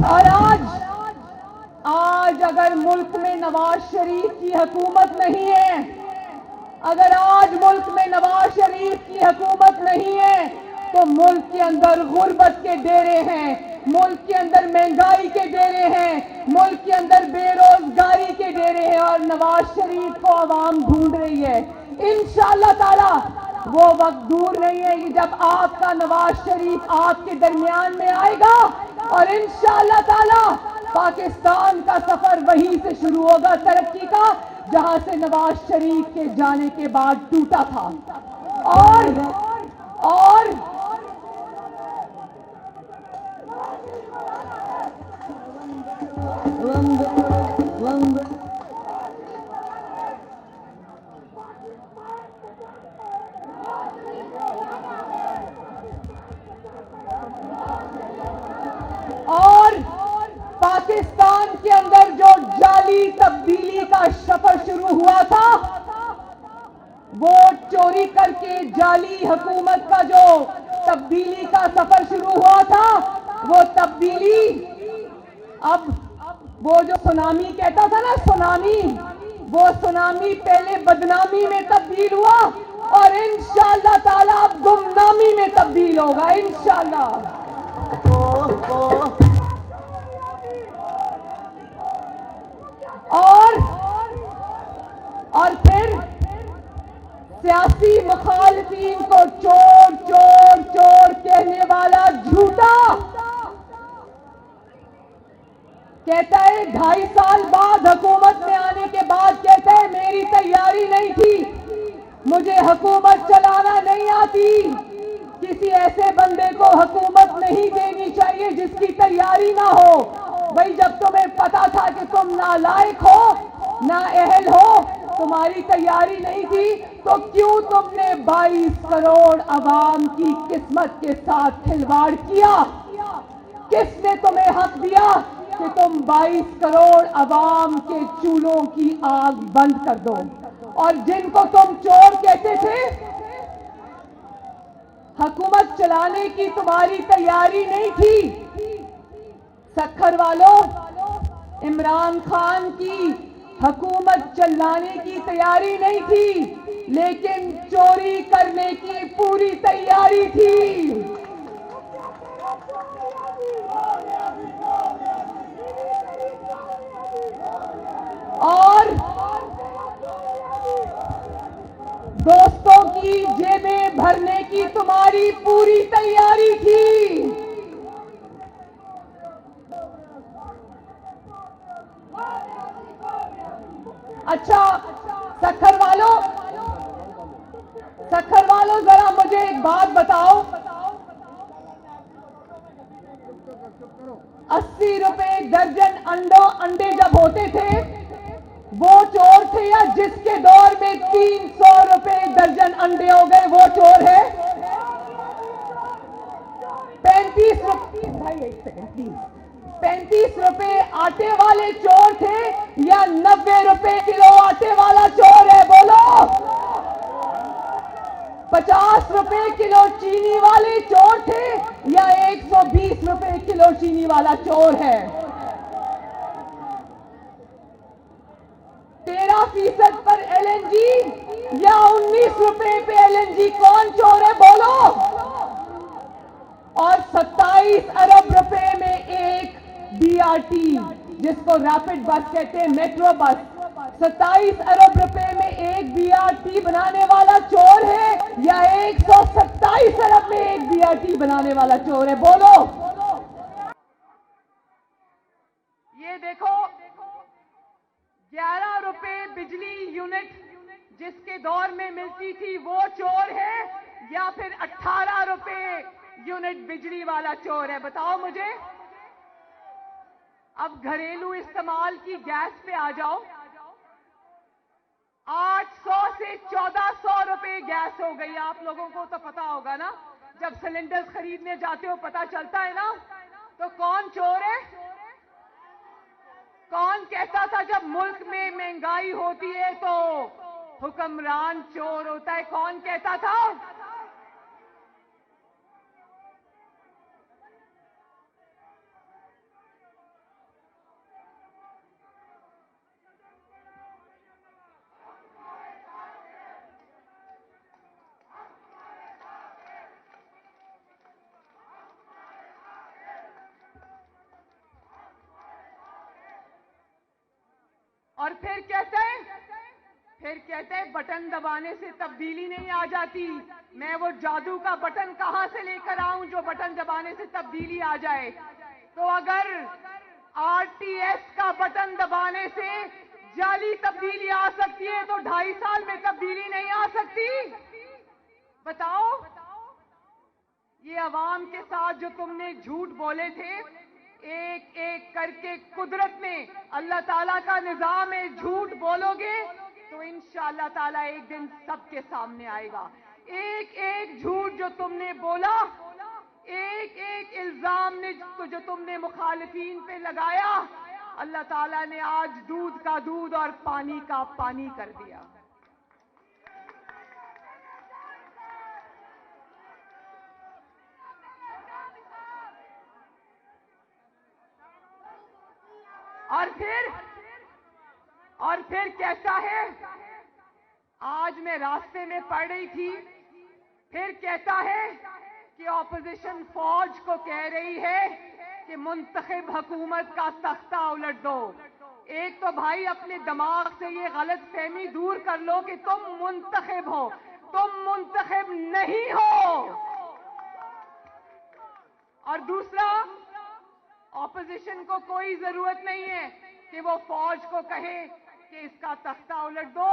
اور آج اگر ملک میں نواز شریف کی حکومت نہیں ہے، اگر آج ملک میں نواز شریف کی حکومت نہیں ہے تو ملک کے اندر غربت کے ڈیرے ہیں، ملک کے اندر مہنگائی کے ڈیرے ہیں، ملک کے اندر بے روزگاری کے ڈیرے ہیں، اور نواز شریف کو عوام ڈھونڈ رہی ہے۔ انشاءاللہ تعالی وہ وقت دور نہیں ہے کہ جب آپ کا نواز شریف آپ کے درمیان میں آئے گا، اور انشاءاللہ تعالی پاکستان کا سفر وہیں سے شروع ہوگا ترقی کا، جہاں سے نواز شریف کے جانے کے بعد ٹوٹا تھا۔ اور پاکستان کے اندر جو جعلی تبدیلی کا سفر شروع ہوا تھا، وہ چوری کر کے جعلی حکومت کا جو تبدیلی کا سفر شروع ہوا تھا، وہ تبدیلی اب وہ جو سونامی کہتا تھا نا، سونامی، وہ سونامی پہلے بدنامی میں تبدیل ہوا اور انشاءاللہ تعالی اب گمنامی میں تبدیل ہوگا انشاءاللہ۔ اور پھر سیاسی مخالفین کو چور چور چور کہنے والا جھوٹا کہتا ہے 2.5 سال بعد حکومت میں آنے کے بعد کہتا ہے میری تیاری نہیں تھی، مجھے حکومت چلانا نہیں آتی۔ کسی ایسے بندے کو حکومت نہیں دینی چاہیے جس کی تیاری نہ ہو۔ بھئی جب تمہیں پتا تھا کہ تم نالائق ہو، نااہل ہو، تمہاری تیاری نہیں تھی، تو کیوں تم نے 22 کروڑ عوام کی قسمت کے ساتھ کھلواڑ کیا؟ کس نے تمہیں حق دیا کہ تم 22 کروڑ عوام کے چولہوں کی آگ بند کر دو؟ اور جن کو تم چور کہتے تھے، حکومت چلانے کی تمہاری تیاری نہیں تھی۔ سکھر والوں، عمران خان کی حکومت چلانے کی تیاری نہیں تھی، لیکن چوری کرنے کی پوری تیاری تھی۔ اور دوستوں کی جیبیں بھرنے کی تمہاری پوری تیاری تھی۔ اچھا سکھر والوں ذرا مجھے ایک بات بتاؤ، 80 روپے درجن انڈے جب ہوتے تھے وہ چور تھے، یا جس کے دور میں 300 روپے درجن انڈے ہو گئے وہ چور ہے؟ 35 روپے آٹے والے چور تھے یا 90 روپے کلو آٹے والا چور ہے؟ بولو۔ 50 روپے کلو چینی والے چور تھے یا 120 روپے کلو چینی والا چور ہے؟ 13% پر LNG یا 19 روپے پہ LNG، کون چور ہے؟ بولو۔ اور 27 ارب روپے میں ایک BRT، جس کو ریپڈ بس کہتے ہیں، میٹرو بس، 27 ارب روپے میں ایک BRT بنانے والا چور ہے یا 127 ارب میں ایک BRT بنانے والا چور ہے؟ بولو۔ یہ دیکھو، 11 روپے بجلی یونٹ جس کے دور میں ملتی تھی وہ چور ہے یا پھر 18 روپے یونٹ بجلی والا چور ہے؟ بتاؤ مجھے۔ اب گھریلو استعمال کی گیس پہ آ جاؤ، 800 سے 1400 روپے گیس ہو گئی۔ آپ لوگوں کو تو پتا ہوگا نا، جب سلنڈر خریدنے جاتے ہو پتا چلتا ہے نا۔ تو کون چور ہے؟ کون کہتا تھا جب ملک میں مہنگائی ہوتی ہے تو حکمران چور ہوتا ہے؟ کون کہتا تھا؟ اور پھر کہتے ہیں بٹن دبانے سے تبدیلی نہیں آ جاتی. میں وہ جادو کا بٹن کہاں سے لے کر آؤں جو بٹن دبانے سے تبدیلی آ جائے؟ تو اگر RTS کا بٹن دبانے سے جعلی تبدیلی آ سکتی ہے تو 2.5 سال میں تبدیلی نہیں آ سکتی؟ بتاؤ. یہ عوام کے ساتھ جو تم نے جھوٹ بولے تھے، ایک ایک کر کے قدرت میں اللہ تعالیٰ کا نظام ہے، جھوٹ بولو گے تو انشاءاللہ تعالیٰ ایک دن سب کے سامنے آئے گا. ایک ایک جھوٹ جو تم نے بولا، ایک ایک الزام جو تم نے مخالفین پہ لگایا، اللہ تعالیٰ نے آج دودھ کا دودھ اور پانی کا پانی کر دیا. اور پھر کہتا ہے، آج میں راستے میں پڑھ رہی تھی، پھر کہتا ہے کہ اپوزیشن فوج کو کہہ رہی ہے کہ منتخب حکومت کا تختہ الٹ دو. ایک تو بھائی اپنے دماغ سے یہ غلط فہمی دور کر لو کہ تم منتخب ہو. تم منتخب نہیں ہو. اور دوسرا، اپوزیشن کو کوئی ضرورت نہیں ہے کہ وہ فوج کو کہے کہ اس کا تختہ الٹ دو.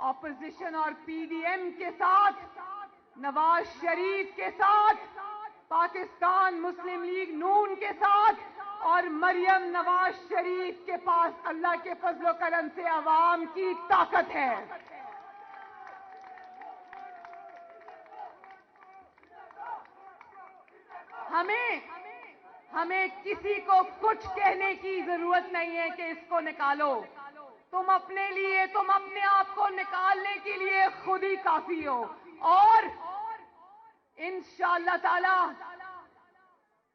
اپوزیشن اور PDM کے ساتھ، نواز شریف کے ساتھ، پاکستان مسلم لیگ نون کے ساتھ اور مریم نواز شریف کے پاس اللہ کے فضل و کرم سے عوام کی طاقت ہے. ہمیں کسی کو کچھ کہنے کی ضرورت نہیں ہے کہ اس کو نکالو. تم اپنے لیے، تم اپنے آپ کو نکالنے کے لیے خود ہی کافی ہو. اور انشاءاللہ تعالی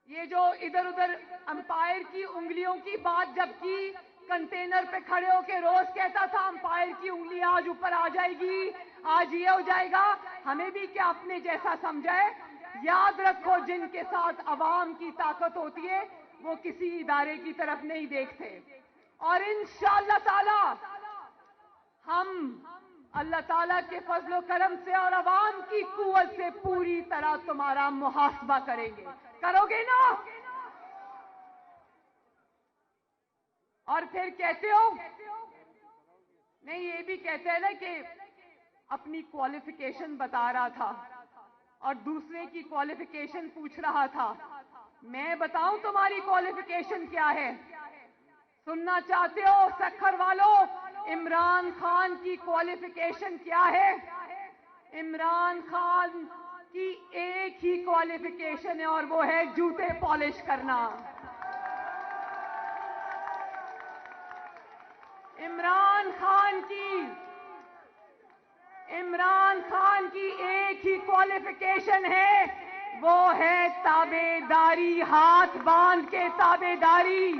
یہ جو ادھر ادھر امپائر کی انگلیوں کی بات جب کی، کنٹینر پہ کھڑے ہو کے روز کہتا تھا امپائر کی انگلی آج اوپر آ جائے گی، آج یہ ہو جائے گا. ہمیں بھی کیا اپنے جیسا سمجھائے؟ یاد رکھو، جن کے ساتھ عوام کی طاقت ہوتی ہے وہ کسی ادارے کی طرف نہیں دیکھتے. اور انشاءاللہ تعالی ہم اللہ تعالیٰ کے فضل و کرم سے اور عوام کی قوت سے پوری طرح تمہارا محاسبہ کریں گے. کرو گے نا؟ اور پھر کہتے ہو، نہیں یہ بھی کہتے ہیں نا کہ اپنی کوالیفیکیشن بتا رہا تھا اور دوسرے کی کوالیفیکیشن پوچھ رہا تھا. میں بتاؤں تمہاری کوالیفیکیشن کیا ہے؟ سننا چاہتے ہو سکھر والوں؟ عمران خان کی کوالیفیکیشن کیا ہے؟ عمران خان کی ایک ہی کوالیفیکیشن ہے اور وہ ہے جوتے پالش کرنا. عمران خان کی ایک ہی کوالیفیکیشن ہے، وہ ہے تابع داری، ہاتھ باندھ کے تابع داری.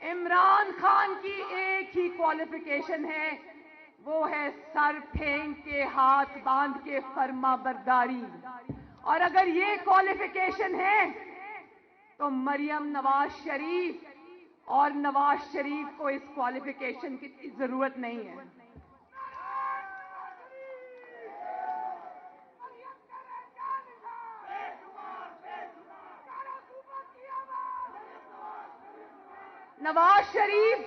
عمران خان کی ایک ہی کوالیفیکیشن ہے، وہ ہے سر پھینک کے ہاتھ باندھ کے فرما برداری. اور اگر یہ کوالیفیکیشن ہے تو مریم نواز شریف اور نواز شریف کو اس کوالیفیکیشن کی ضرورت نہیں ہے. نواز شریف،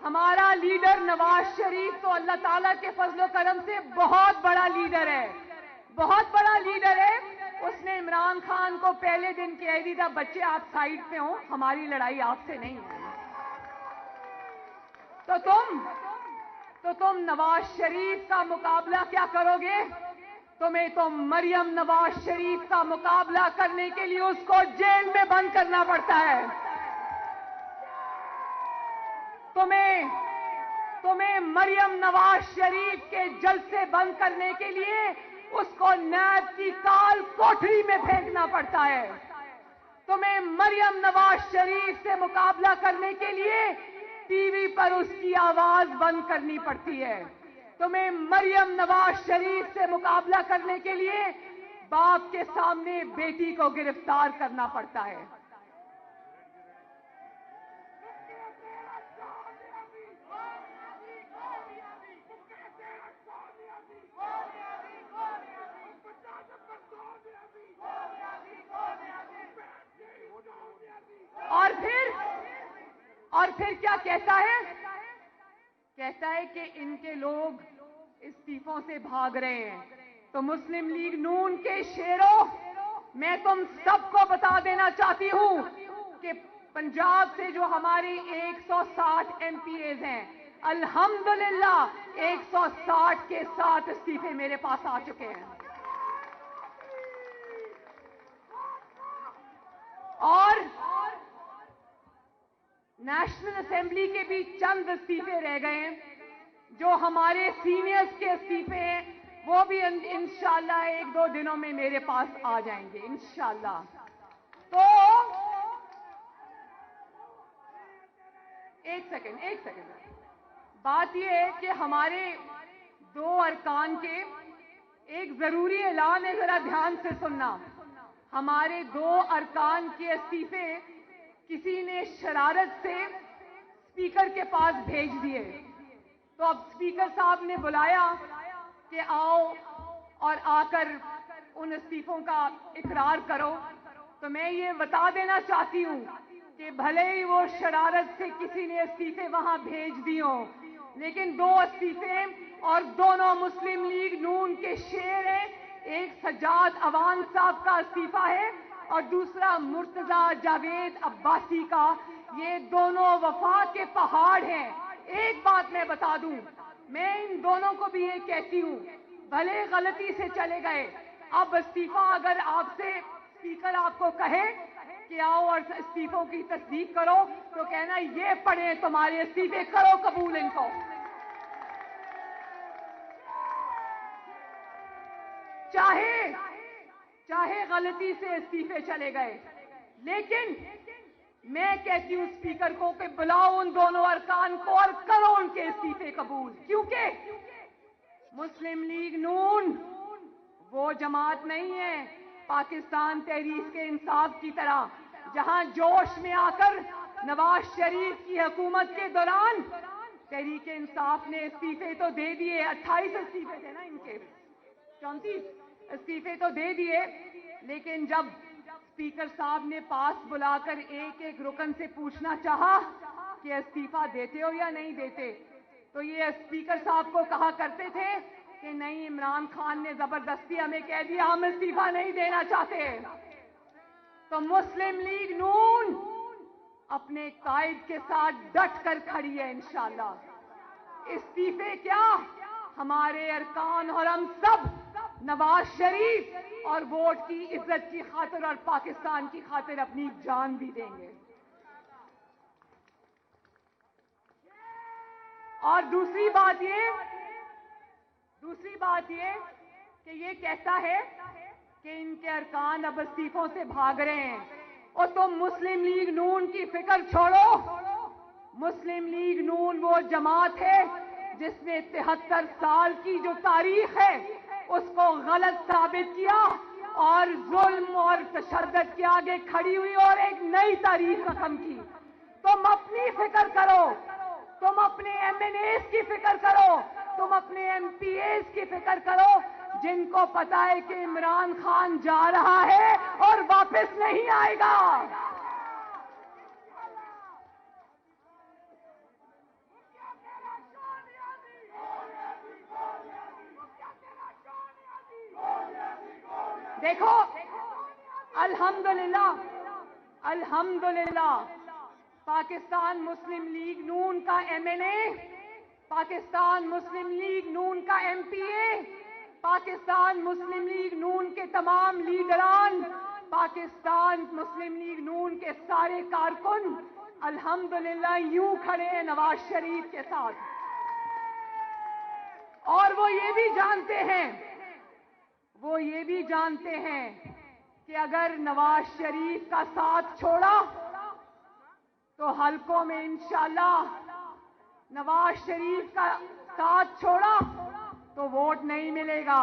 ہمارا لیڈر نواز شریف تو اللہ تعالیٰ کے فضل و کرم سے بہت بڑا لیڈر ہے، بہت بڑا لیڈر ہے. اس نے عمران خان کو پہلے دن کہہ دی تھا بچے آپ سائڈ پہ ہوں، ہماری لڑائی آپ سے نہیں ہے. تو تم نواز شریف کا مقابلہ کیا کرو گے؟ تمہیں تو مریم نواز شریف کا مقابلہ کرنے کے لیے اس کو جیل میں بند کرنا پڑتا ہے. تمہیں مریم نواز شریف کے جلسے بند کرنے کے لیے اس کو نیب کی کال کوٹری میں پھینکنا پڑتا ہے. تمہیں مریم نواز شریف سے مقابلہ کرنے کے لیے ٹی وی پر اس کی آواز بند کرنی پڑتی ہے. تمہیں مریم نواز شریف سے مقابلہ کرنے کے لیے باپ کے سامنے بیٹی کو گرفتار کرنا پڑتا ہے. اور پھر کیا کہتا ہے؟ کہتا ہے کہ ان کے لوگ استعفوں سے بھاگ رہے ہیں. تو مسلم لیگ نون کے شیروں، میں تم سب کو بتا دینا چاہتی ہوں کہ پنجاب سے جو ہماری 160 ایم پی ایز ہیں، الحمدللہ 160 کے 60 استعفے میرے پاس آ چکے ہیں. اور نیشنل اسمبلی کے بھی چند استعفے رہ گئے ہیں. جو ہمارے سینئرز کے استعفے ہیں وہ بھی انشاءاللہ 1-2 دنوں میں میرے پاس آ جائیں گے انشاءاللہ. تو ایک سیکنڈ بات یہ ہے کہ ہمارے 2 ارکان کے ایک ضروری اعلان ہے، ذرا دھیان سے سننا. ہمارے 2 ارکان کے استعفے کسی نے شرارت سے اسپیکر کے پاس بھیج دیے. تو اب اسپیکر صاحب نے بلایا کہ آؤ اور آ کر ان استعفوں کا اقرار کرو. تو میں یہ بتا دینا چاہتی ہوں کہ بھلے ہی وہ شرارت سے کسی نے استعفے وہاں بھیج دی ہوں، لیکن 2 استعفے اور دونوں مسلم لیگ نون کے شیر ہیں. ایک سجاد عوان صاحب کا استعفیٰ ہے اور دوسرا مرتضی جاوید عباسی کا. یہ دونوں وفا کے پہاڑ ہیں. ایک بات میں بتا دوں، میں ان دونوں کو بھی یہ کہتی ہوں، بھلے غلطی سے چلے گئے، اب استعفیٰ اگر آپ سے اسپیکر آپ کو کہے کہ آؤ اور استعفوں کی تصدیق کرو، تو کہنا یہ پڑھیں تمہارے استعفے، کرو قبول ان کو. چاہے غلطی سے استعفے چلے گئے، لیکن میں کہتی ہوں اسپیکر کو کہ بلاؤ ان دونوں ارکان کو اور کرو ان کے استعفے قبول. کیونکہ مسلم لیگ نون وہ جماعت نہیں ہے پاکستان تحریک انصاف کی طرح، جہاں جوش میں آ کر نواز شریف کی حکومت کے دوران تحریک انصاف نے استعفے تو دے دیے. 28 استعفے تھے نا ان کے، 34 استعفے تو دے دیے. لیکن جب اسپیکر صاحب نے پاس بلا کر ایک ایک رکن سے پوچھنا چاہا کہ استعفیٰ دیتے ہو یا نہیں دیتے، تو یہ اسپیکر صاحب کو کہا کرتے تھے کہ نہیں، عمران خان نے زبردستی ہمیں کہہ دیا ہم استعفیٰ نہیں دینا چاہتے. تو مسلم لیگ نون اپنے قائد کے ساتھ ڈٹ کر کھڑی ہے انشاءاللہ. استعفے کیا، ہمارے ارکان اور ہم سب نواز شریف اور ووٹ کی عزت کی خاطر اور پاکستان کی خاطر اپنی جان بھی دیں گے. اور دوسری بات یہ کہ یہ کہتا ہے کہ ان کے ارکان اب استعفوں سے بھاگ رہے ہیں. اور تم مسلم لیگ نون کی فکر چھوڑو. مسلم لیگ نون وہ جماعت ہے جس نے 73 سال کی جو تاریخ ہے اس کو غلط ثابت کیا اور ظلم اور تشدد کے آگے کھڑی ہوئی اور ایک نئی تاریخ رقم کی. تم اپنی فکر کرو، تم اپنے ایم این ایز کی فکر کرو، تم اپنے ایم پی ایز کی فکر کرو، جن کو پتا ہے کہ عمران خان جا رہا ہے اور واپس نہیں آئے گا. دیکھو الحمدللہ پاکستان مسلم لیگ نون کا ایم این اے، پاکستان مسلم لیگ نون کا ایم پی اے، پاکستان مسلم لیگ نون کے تمام لیڈران، پاکستان مسلم لیگ نون کے سارے کارکن الحمدللہ یوں کھڑے ہیں نواز شریف کے ساتھ. اور وہ یہ بھی جانتے ہیں کہ اگر نواز شریف کا ساتھ چھوڑا تو حلقوں میں انشاءاللہ، نواز شریف کا ساتھ چھوڑا تو ووٹ نہیں ملے گا.